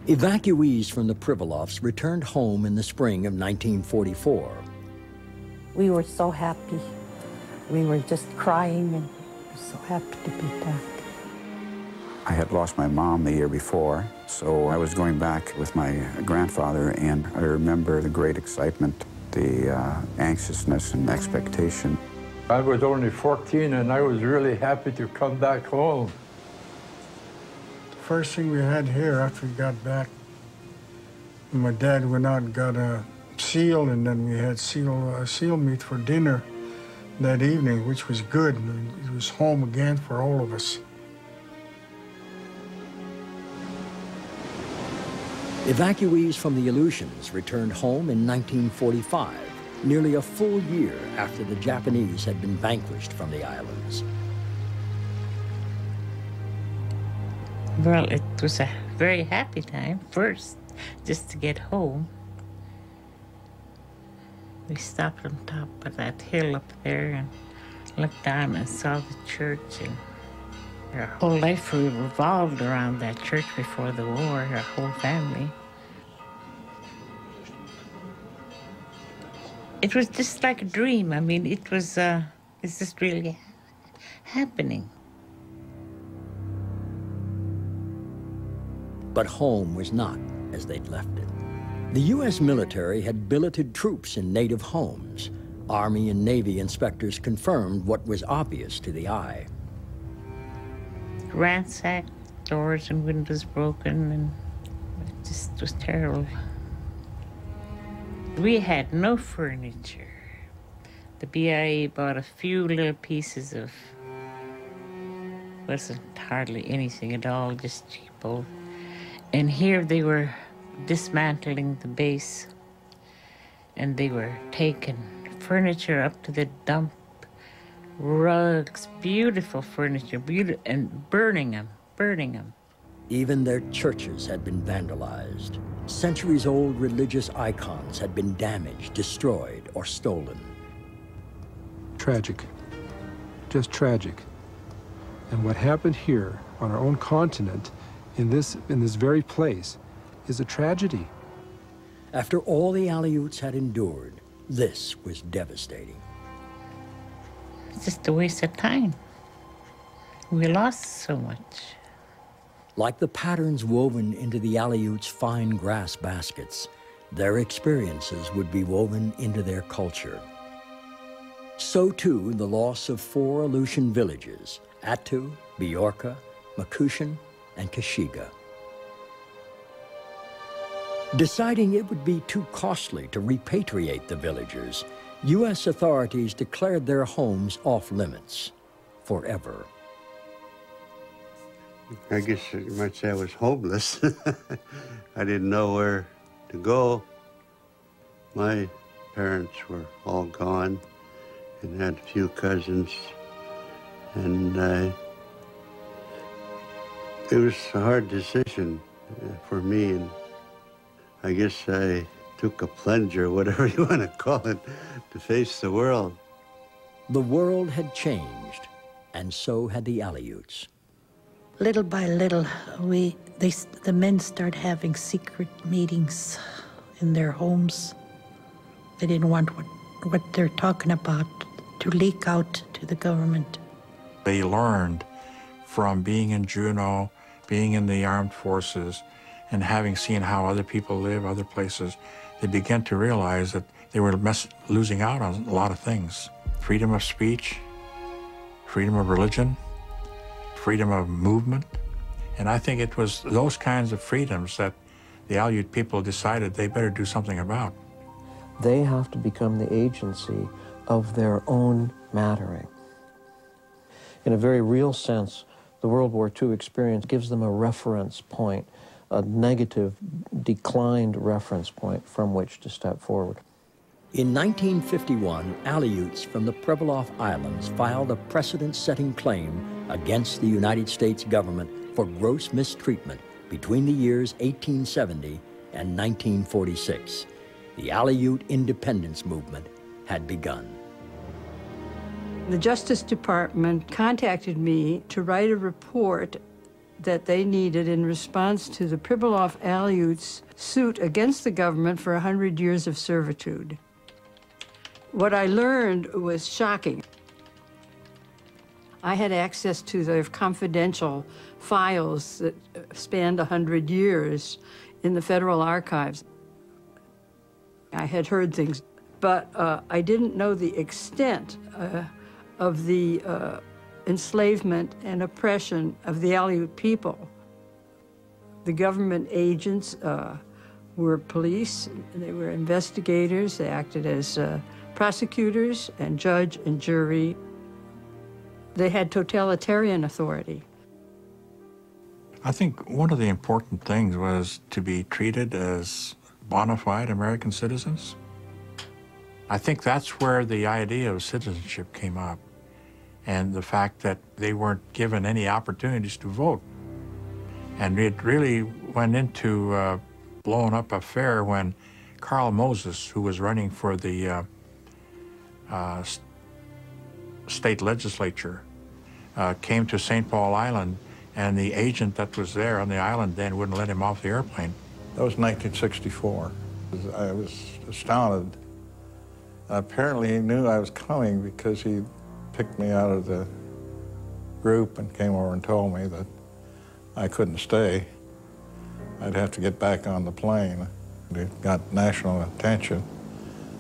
Evacuees from the Pribilofs returned home in the spring of 1944. We were so happy. We were just crying and so happy to be back. I had lost my mom the year before, so I was going back with my grandfather, and I remember the great excitement, the anxiousness and expectation. I was only 14, and I was really happy to come back home. The first thing we had here after we got back, my dad went out and got a seal, and then we had seal meat for dinner that evening, which was good. It was home again for all of us. Evacuees from the Aleutians returned home in 1945, nearly a full year after the Japanese had been vanquished from the islands. Well, it was a very happy time first, just to get home. We stopped on top of that hill up there and looked down and saw the church, and our whole life revolved around that church before the war, our whole family. It was just like a dream. I mean, it's just really happening. But home was not as they'd left it. The U.S. military had billeted troops in native homes. Army and Navy inspectors confirmed what was obvious to the eye. Ransacked, doors and windows broken, and it just was terrible. We had no furniture. The BIA bought a few little pieces of, wasn't hardly anything at all, just cheap old. And here they were dismantling the base, and they were taking furniture up to the dump, rugs, beautiful furniture, and burning them. Even their churches had been vandalized. Centuries-old religious icons had been damaged, destroyed, or stolen. Tragic, just tragic. And what happened here on our own continent, in this very place, is a tragedy. After all the Aleuts had endured, this was devastating. It's just a waste of time. We lost so much. Like the patterns woven into the Aleuts' fine grass baskets, their experiences would be woven into their culture. So too the loss of 4 Aleutian villages, Attu, Biorka, Makushan, and Kashiga. Deciding it would be too costly to repatriate the villagers, U.S. authorities declared their homes off limits forever. I guess you might say I was homeless. I didn't know where to go. My parents were all gone and had a few cousins. And it was a hard decision for me. And I guess I took a plunge, or whatever you want to call it, to face the world. The world had changed, and so had the Aleuts. Little by little, the men started having secret meetings in their homes. They didn't want what they're talking about to leak out to the government. They learned from being in Juneau, being in the armed forces, and having seen how other people live, other places, they began to realize that they were losing out on a lot of things. Freedom of speech, freedom of religion, freedom of movement. And I think it was those kinds of freedoms that the Aleut people decided they better do something about. They have to become the agency of their own mattering. In a very real sense, the World War II experience gives them a reference point, a negative, declined reference point from which to step forward. In 1951, Aleuts from the Pribilof Islands filed a precedent-setting claim against the United States government for gross mistreatment between the years 1870 and 1946. The Aleut independence movement had begun. The Justice Department contacted me to write a report that they needed in response to the Pribilof Aleuts' suit against the government for 100 years of servitude. What I learned was shocking. I had access to their confidential files that spanned 100 years in the federal archives. I had heard things, but I didn't know the extent of the enslavement and oppression of the Aleut people. The government agents were police, they were investigators, they acted as prosecutors and judge and jury. They had totalitarian authority. I think one of the important things was to be treated as bona fide American citizens. I think that's where the idea of citizenship came up, and the fact that they weren't given any opportunities to vote. And it really went into blowing up a fair when Carl Moses, who was running for the state legislature, came to St. Paul Island, and the agent that was there on the island then wouldn't let him off the airplane. That was 1964. I was astounded. Apparently he knew I was coming because he picked me out of the group and came over and told me that I couldn't stay. I'd have to get back on the plane. It got national attention,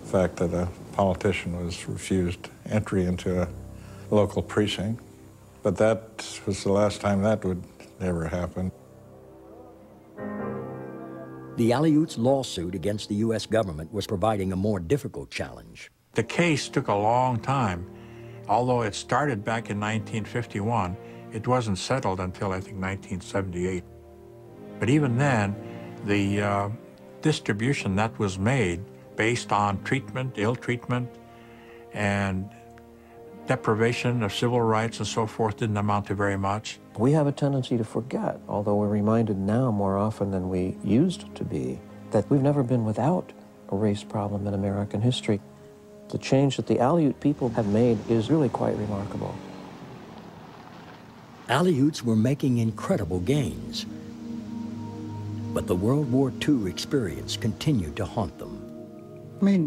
the fact that a politician was refused entry into a local precinct. But that was the last time that would ever happen. The Aleuts' lawsuit against the U.S. government was providing a more difficult challenge. The case took a long time. Although it started back in 1951, it wasn't settled until, I think, 1978. But even then, the distribution that was made based on treatment, ill treatment, and deprivation of civil rights and so forth didn't amount to very much. We have a tendency to forget, although we're reminded now more often than we used to be, that we've never been without a race problem in American history. The change that the Aleut people have made is really quite remarkable. Aleuts were making incredible gains, but the World War II experience continued to haunt them. My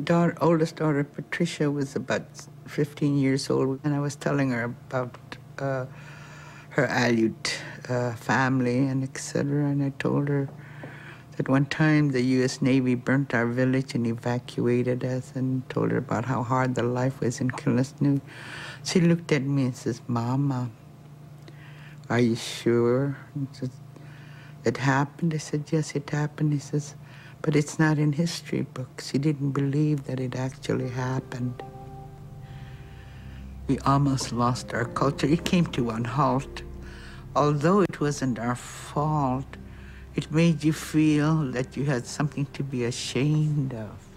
oldest daughter, Patricia, was about 15 years old, and I was telling her about her Aleut family and etc. And I told her that one time the U.S. Navy burnt our village and evacuated us, and told her about how hard the life was in Killisnoo. She looked at me and says, "Mama, are you sure it happened?" I said, "Yes, it happened." He says, "But it's not in history books." She didn't believe that it actually happened. We almost lost our culture. It came to a halt. Although it wasn't our fault, it made you feel that you had something to be ashamed of.